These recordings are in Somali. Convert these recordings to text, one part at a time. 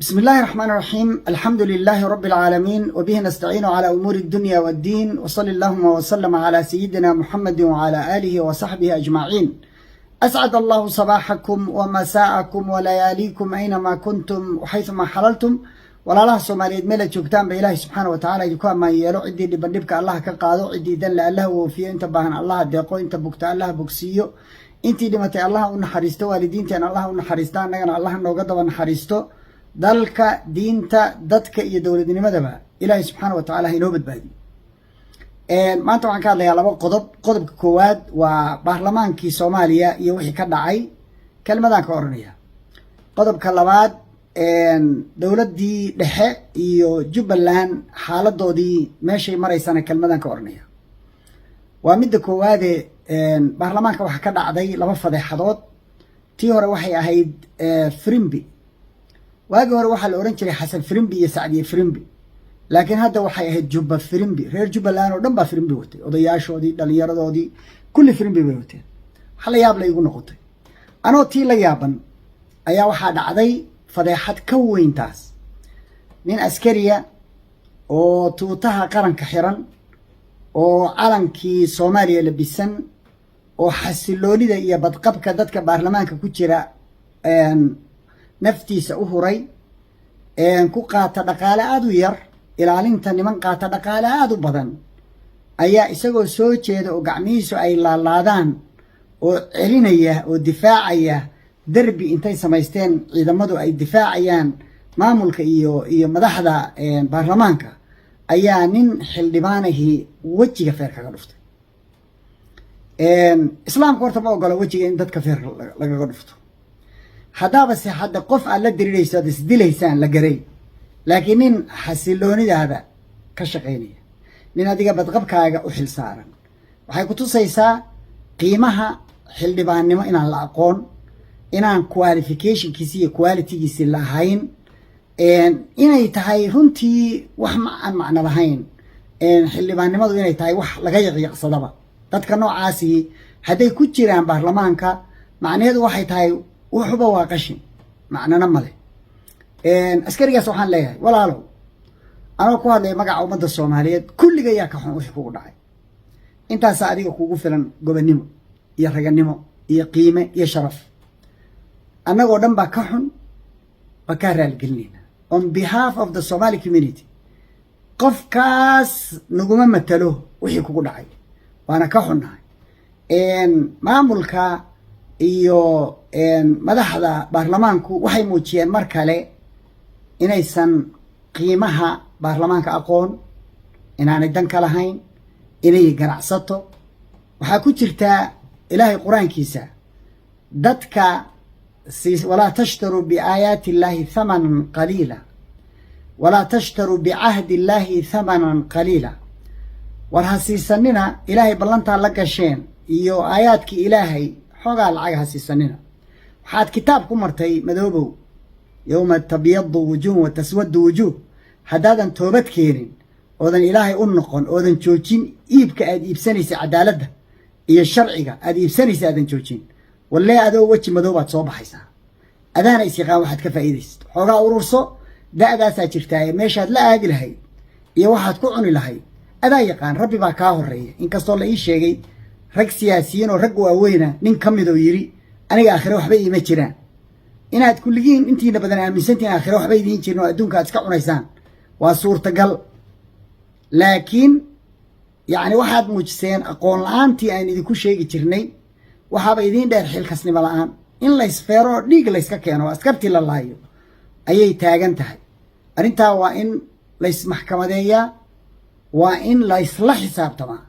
بسم الله الرحمن الرحيم. الحمد لله رب العالمين، وبه نستعين على أمور الدنيا والدين، وصلى اللهم وسلم على سيدنا محمد وعلى آله وصحبه أجمعين. أسعد الله صباحكم ومساءكم ولياليكم أينما كنتم وحيثما حللتم. ولا الله سوماليد ميلا جوجتان بإله سبحانه وتعالى يدكوا ما يلو عدي اللي بندبك الله كقادو عدي دل الله وفي انت باهن الله ديقو انت بوكتا الله بوكسيو انتي دمتي الله ونحريستو والدينتي أن الله ونحريستان نغن الله نوغدا ونحريستو dalka diinta dadka iyo dawladnimadaba ilaahay subxaanahu wa ta'aala inoo badbaadi. Maanta waxaan ka hadlayaa laba qodob. Qodobka koowaad waa baarlamaankii Soomaaliya iyo wixii ka dhacay, kelmadaan ka oranaya. Qodobka labaad dawladdii dhexe iyo Jubbaland xaaladoodii meeshay maraysana kelmadaan ka oranaya. Waa midda koowaad baarlamaanka waxa ka dhacday laba fadeexadood. Tii hore waxay ahayd Firimbi. waagi hore waxaa la oran jiray xasan Firimbi iyo Sacdiye Firimbi, laakiin hadda waxay ahayd Jubba Firimbi. reer Jubbaland oo dhan baa Firimbi watay, odayaashoodii, dhalinyaradoodii, kulli Firimbi bay wateen. waxa la yaab la igu noqotay anoo tii la yaaban ayaa waxaa dhacday fadeexad ka weyntaas. nin askariya oo tuutaha qaranka xiran oo calankii Soomaaliya labisan oo xasiloonida iyo badqabka dadka baarlamaanka ku jira naftiisa u huray ku qaata dhaqaale aad u yar, ilaalinta niman qaata dhaqaale aad u badan, ayaa isagoo soo jeeda oo gacmihiisu ay laalaadaan oo celinaya oo difaacaya derbi intay samaysteen ciidamadu ay difaacayaan maamulka iyo madaxda baarlamaanka, ayaa nin xildhibaanahii wejiga feer kaga dhuftay. islaamku horta ma ogola wejiga in dadka feer lagaga dhufto. haddaaba se hadda qof aad la diriirayso aad isdilaysaan la garay, laakiin nin xasiloonidaada ka shaqaynaya, nin adiga badqabkaaga u xil saaran, waxay ku tusaysaa qiimaha xildhibaannimo inaan la aqoon, inaan qualificationkiisi iyo qualitygiisi la ahayn, inay tahay runtii wax aan macno lahayn. xildhibaannimadu inay tahay wax laga yaqyaqsadaba. dadka noocaasi hadday ku jiraan baarlamaanka, macnaheedu waxay tahay wuxuba waa qashin, macnana male. askarigaas waxaan leeyahay walaalow, anoo ku hadlaya magaca ummadda Soomaaliyeed, kulliga yaa ka xun wixii kugu dhacay. intaasaa adiga kugu filan gobonnimo iyo raganimo iyo qiime iyo sharaf. annagoo dhan baa ka xun, baa kaa raaligelinayna on behalf of the Somali community. qofkaas naguma matalo wixii kugu dhacay, waana ka xunnahay. maamulka iyo madaxda baarlamaanku waxay muujiyeen mar kale inaysan qiimaha baarlamaanka aqoon, inaanay dan ka lahayn, inay ganacsato. waxaa ku jirtaa ilaahay qur-aankiisa dadka walaa tashtaruu biaayaati illaahi thamanan qaliila walaa tashtaruu bicahdi illaahi thamanan qaliila. war ha siisanina ilaahay ballantaa la gasheen iyo aayaadkii ilaahay xoogaa lacag ha siisanina. waxaad kitaab ku martay madoobow, yowma tabyadu wujuh wa taswadu wujuh. haddaadan toobad keenin, oodan ilaahay u noqon, oodan joojin iibka aad iibsanaysa, cadaaladda iyo sharciga aad iibsanaysa aadan joojin, wallee adoo weji madoobaad soo baxaysaa. adaana isyaqaan waxaad ka faa'iidaysid. xoogaa ururso, da'daasaa jirtaaye meeshaad la aadi lahayd iyo waxaad ku cuni lahayd adaa yaqaan. rabbi baa kaa horreeya. inkastoo la ii sheegay rag siyaasiyiin oo rag waaweyna nin ka midoo yidhi aniga aakhire waxba iima jiraan. inaad kulligiin intiina badan aaminsantihin aakhire waxba idiin jirin oo adduunka aad iska cunaysaan waa suurtagal, laakiin yacni waxaad muujiseen aqoon la-aantii aan idinku sheegi jirnay. waxaaba idiin dheer xilkasnimo la-aan, in laysfeero oo dhiig layska keeno, askartii la laayo ayay taagan tahay. arrintaa waa in laysmaxkamadeeyaa, waa in laysla xisaabtamaa,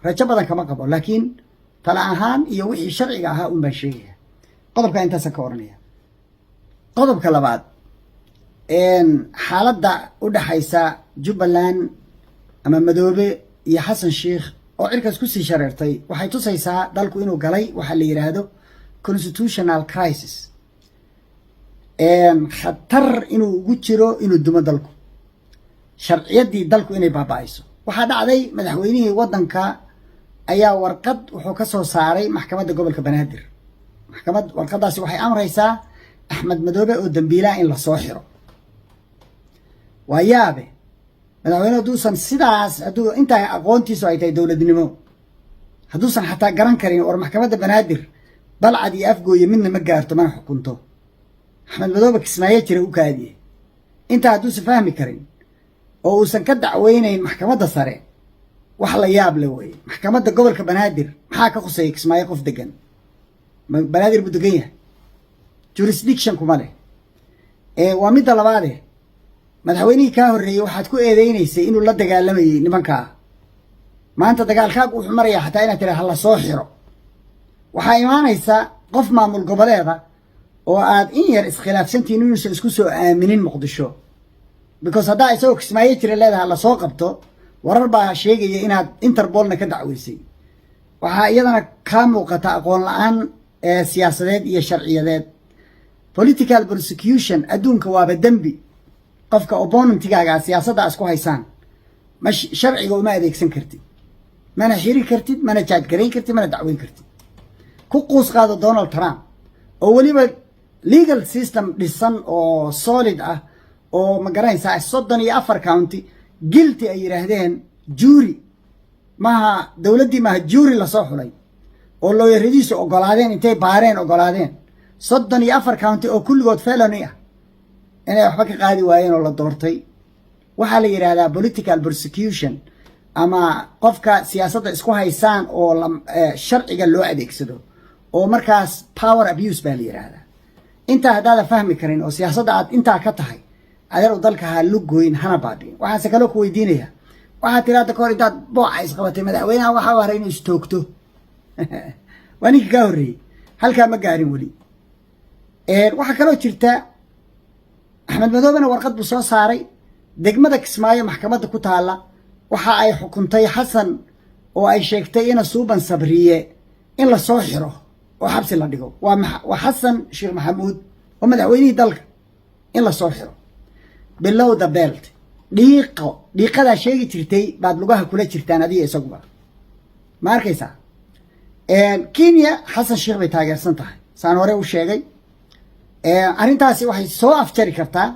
rajo badan kama qabo, laakiin tala ahaan iyo wixii sharciga ahaa un baan sheegaya. qodobka intaasa ka oranaya. qodobka labaad, xaaladda u dhaxaysa Jubbaland ama Madoobe iyo Xasan Sheikh oo cirkaas ku sii shareertay waxay tusaysaa dalku inuu galay waxa la yiraahdo constitutional crisis. khatar inuu ugu jiro inuu dumo dalku, sharciyaddii dalku inay baaba'ayso. waxaa dhacday madaxweynihii waddanka ayaa warqad wuxuu ka soo saaray maxkamadda gobolka Banaadir. warqadaasi waxay amraysaa أحمد مدوبة ودنبيلا إن لصاحره ويابه مدحوينه دوسن سيداس أدو أنت أقونتي سويتي دولة نمو هدوسن حتى قرن كرين ور محكمة بنادر بلعد يفقو يمين ما قارتو ما حكمته أحمد مدوبة كسماية ترى كاديه أنت هدوس فاهمي كرين أو سنكدع وين محكمة صارين وحلا ياب لوي محكمة قبل كبنادر محاكا خصي كسماية قف دقن بنادر بدقية jurisdiction كماله ومد لباده مدحويني كهوري waxaad ku eedeynaysaa inuu la dagaalamay nimanka maanta dagaalkaagu wuxuu maraya xataa inaad tiraahdo la soo xiro waxa imaanaysa qof maamul goboleeda oo aad in yar iskhilaafsantiin inuu isku soo aaminin Muqdisho because hadaa isoo kismaayo jira leedahay la soo qabto warar baa sheegaya inaad Interpolna ka dacweysay waxa iyadana ka muuqata aqoon la'aan siyaasadeed iyo sharciyadeed political persecution adduunka waa dambi qofka opponentigaaga siyaasadda isku haysaan mash sharciga uma adeegsan kartid mana xiri kartid mana jaaj gareyn kartid mana dacweyn kartid ku qoos qaado Donald Trump oo waliba legal system dhisan oo solid ah oo ma garanaysaa 34 county guilty ay yiraahdeen jury maha dawladii maha jury la soo xulay oo loo yaradiisu ogolaadeen intay baareen ogolaadeen 34 county oo kulligood felony ah inay waxba ka qaadi waayeen oo la doortay waxa la yiraahdaa political persecution ama qofka siyaasadda isku haysaan oo sharciga loo adeegsado oo markaas power abuse baa la yiraahdaa inta hadaada fahmi karin oo siyaasadda aad inta ka tahay adeer dalka ha lugoyn hana baadin waxa se kale ku weydiinaya waxa tiraada koor intaad booca isqabatay madaxweynaha waxa waray inuu istoogto wani ka horri halka ma gaarin wali waxa kale oo jirta أحمد مدوبنا ورقد بصوصاري دقمة كسماية محكمة كتالا وحا أي حكمتي حسن وأي شيكتي إنا صوبا صبرية إلا صوحره وحبس الله ديقو وحسن شيخ محمود ومدعويني دلك إلا صوحره بالله دبالت ديقة دا شيء ترتي بعد لغاها كلها ترتانا دي إساقبا ماركيسا كينيا حسن شيخ بيتاقر سنتها سانوري وشيغي arrintaasi waxay soo afjari kartaa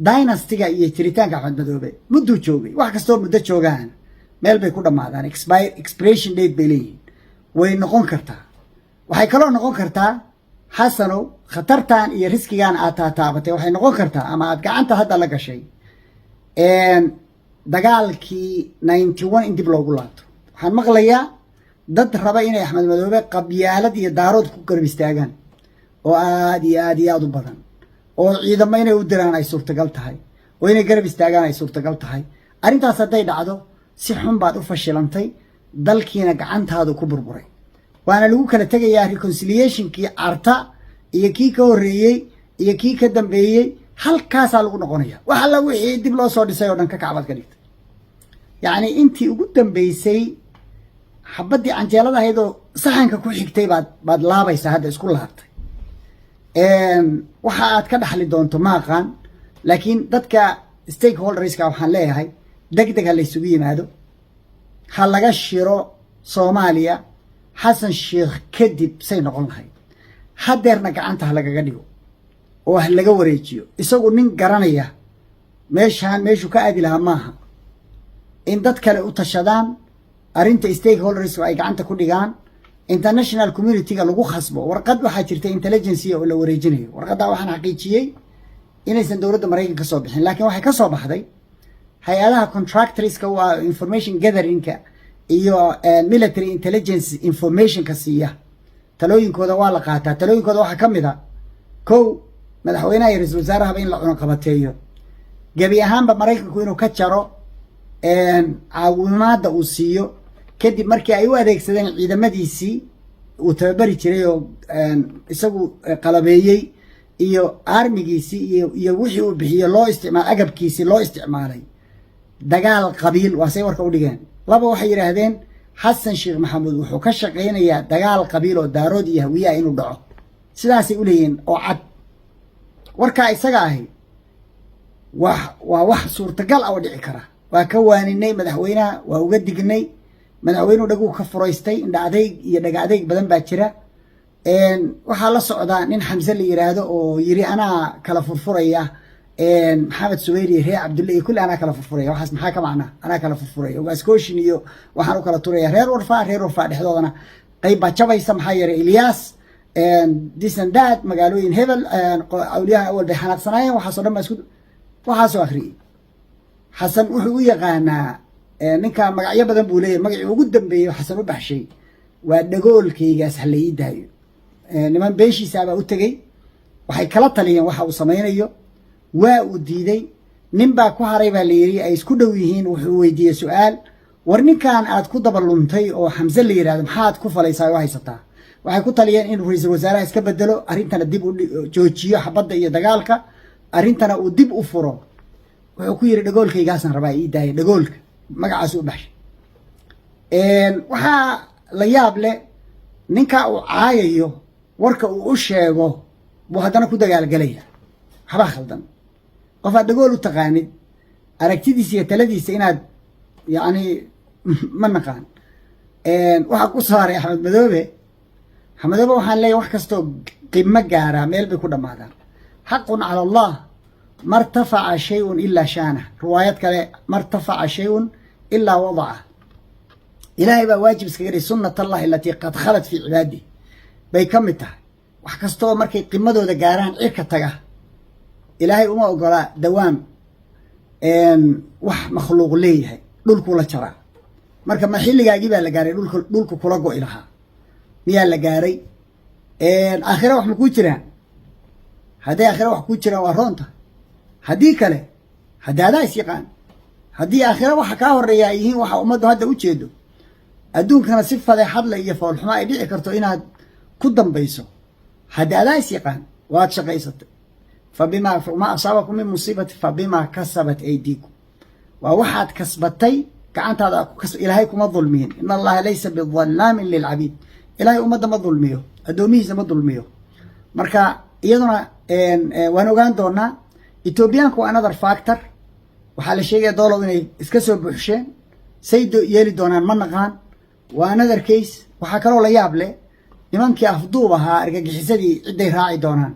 dynasty-ga iyo jiritaanka Axmed Madoobe muddo joogay wax kastoo muddo joogaan meel bay ku dhamaadaan expiration date bay leeyihiin way noqon kartaa waxay kaloo noqon kartaa xasano khatartan iyo riskigan aad taabatay waxay noqon kartaa ama aad gacanta hadda la gashay dagaalkii 91 in dib loogu laabto waxaan maqlayaa dad raba inay Axmed Madoobe qabyaalad iyo daarood ku garab istaagaan oo aad iyo aad u badan oo ciidamo inay u diraan ay suurtagal tahay oo inay garab istaagaan ay suurtagal tahay arrintaas haday dhacdo si xun baad u fashilantay dalkiina gacantaadu ku burburay waana lagu kala tagayaa reconciliation-kii arta iyo kii ka horeeyay iyo kii ka dambeeyay halkaas lagu noqonaya waxa la wixii dib loo soo dhisay oo dhan ka kacbad ka dhigtay yaani intii ugu dambeysay xabadii anjeelada ahaydoo saxanka ku xigtay baad laabaysaa hadda isku laabtay waxa aad ka dhaxli doonto ma aqaan laakiin dadka stakeholderska waxaan leeyahay degdeg la isugu yimaado ha laga shiro Soomaaliya Xasan Sheekh kadib say noqon lahayd hadeerna gacanta ha lagaga dhigo oo ha laga wareejiyo isagu nin garanaya meeshu ka aadi lahaa maaha in dad kale u tashadaan arinta stakeholders ay gacanta ku dhigaan international community-ga lagu khasbo warqad waxa jirta intelligence oo la wareejinayo warqada waxaan xaqiijiyay inaysan dawladda Mareykanka ka soo bixin laakiin waxay ka soo baxday hay'adaha contractors-ka waa information gathering-ka iyo military intelligence information-ka siiya talooyinkooda waa la qaataa talooyinkooda waxa kamid ah kow madaxweynaha iyo ra'iisul wasaaraha in la cuno qabateeyo gabi ahaanba Mareykanku inuu ka jaro caawimaada uu siiyo kadib markii ay u adeegsadeen ciidamadiisii uu tababari jiray oo isagu qalabeeyay iyo armigiisii iyo wixii uu bixiyo loo isticmaal agabkiisii loo isticmaalay dagaal qabiil waa say warka u dhigeen laba waxay yiraahdeen Xasan Sheekh Maxamuud wuxuu ka shaqeynayaa dagaal qabiil oo daarood iyo hawiye inuu dhaco sidaas ay u leeyeen oo cad warka isaga ahi wax suurtagal ah oo dhici kara waa ka waaninay madaxweynaha waa uga dignay madaxweynuhu dhagu ka furaystay indha adeeg iyo dhaga adeeg badan baa jira waxaa la socdaa nin xamse la yiraahdo oo yiri anaa kala furfuraya maxamed suweyri reer cabdulle iyo kulli anaa kala furfuraya waxaas maxaa ka macnaa anaa kala furfuraya waaskooshin iyo waxaan u kala turaya reer warfaa dhexdoodana qayb baa jabaysa maxaa yeelay Ilyas disandaad magaalooyin hebel awliyaha awal bay xanaaqsanaayeen waxaasoo dhan baa isku waxaasoo akhriyey xasan wuxuu u yaqaanaa ninka magacyo badan buu leeyahay magacii ugu dambeeyey xasan u baxshay waa dhagoolkaygaas ha la ii daayo niman beeshiisaabaa u tegey waxay kala taliyeen waxa uu samaynayo waa uu diiday nin baa ku haray baa la yidhi ay isku dhow yihiin wuxuu weydiiyey su-aal war ninkan aad ku daba luntay oo xamse la yidhahdo maxaad ku falaysaa oo haysataa waxay ku taliyeen inuu ra-iisul wasaaraha iska bedelo arrintana dib u joojiyo xabadda iyo dagaalka arrintana uu dib u furo wuxuu ku yidhi dhagoolkaygaasaan rabaa ii daaya dhagoolka magacaas u baxshay waxaa la yaab leh ninka uu caayayo warka uu u sheego buu haddana ku dagaalgalaya waxbaa khaldan qof aad dhagool u taqaanid aragtidiisa iyo taladiisa inaad yacni ma naqaan waxaa ku saaray axmed madoobe waxaan leeyahay wax kastoo qimo gaaraa meel bay ku dhammaadaan xaqun cala allah ma irtafaca shayun ilaa shaanah riwaayad kale ma irtafaca shayun ilaa wadacah ilaahay baa waajib iskaga dhigay sunnat allahi alatii qad khalat fii cibaadihi bay ka mid tahay wax kastoo markay qimadooda gaaraan cirka taga ilaahay uma ogolaa dawaam wax makhluuq leeyahay dhulkuu la jaraa marka ma xilligaagii baa la gaaray dhulka kula go'i lahaa miyaa la gaaray aakhira wax ma kuu jiraan hadday aakhira wax kuu jiraan waa roonta haddii kale hadaadaa is yaqaan haddii aakhira waxa kaa horeeya ay yihiin waxa ummaddu hadda u jeedo adduunkana si fadeexadle iyo foolxumo ay dhici karto inaad ku dambayso hadaadaa is yaqaan waad shaqaysatay ma asaabakum min musiibati fabimaa kasabat aydiikum waa waxaad kasbatay gacantaada ilaahay kuma dulmiyin in allaha laysa bidallaamin lilcabiid ilaahay ummadda ma dulmiyo addoomihiisa ma dulmiyo marka iyaduna waan ogaan doonaa etoobiyaanku waa another factor waxaa la sheegaya doolow inay iska soo buuxsheen say yeeli doonaan ma naqaan waa another case waxaa kaloo la yaab leh nimankii afduub ahaa argagixisadii cidday raaci doonaan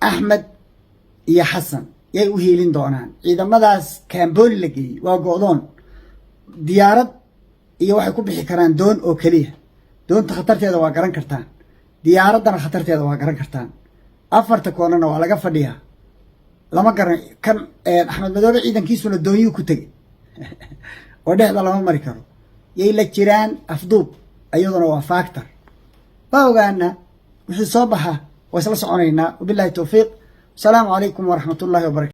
axmed iyo xasan yay u hiilin doonaan ciidamadaas kaambooli la geeyey waa go'doon diyaarad iyo waxay ku bixi karaan doon oo keliya doonta khatarteeda waa garan kartaan diyaaraddana khatarteeda waa garan kartaan afarta koonana waa laga fadhiyaa lama garan kan axmed madoobe ciidankiisuna doonyuu ku tegey oo dhexda lama mari karo yay la jiraan afduub iyaduna waa factor waa ogaana wixii soo baxa waa isla soconaynaa wabillahi towfiiq asalaamu calaykum waraxmat ullahi wabarakatu